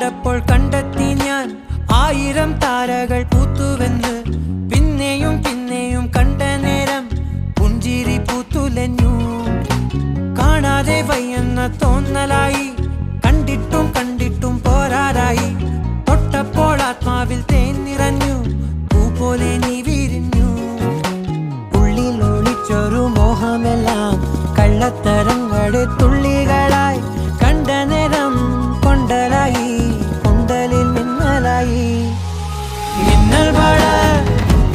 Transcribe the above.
കണ്ടപ്പോൾ കണ്ടെത്തി ഞാൻ 1000 താരകൾ പൂത്തുവെന്ന്. പിന്നെയും പിന്നെയും കണ്ട നേരം പുഞ്ചിരി പൂത്തുലഞ്ഞു. കാണാതെ വയ്യെന്ന തോന്നലായി, കണ്ടിട്ടും കണ്ടിട്ടും പോരാതായി. തൊട്ടപ്പോൾ ആത്മാവിൽ തേൻ നിറഞ്ഞു, പൂ പോലെ നീ വിരിഞ്ഞു. ഉള്ളിൽ ഒളിച്ചൊരു മോഹമെല്ലാം കള്ളത്തരങ്ങളുടെ തുള്ളികളായി, കണ്ട നേരം കൊണ്ടലായി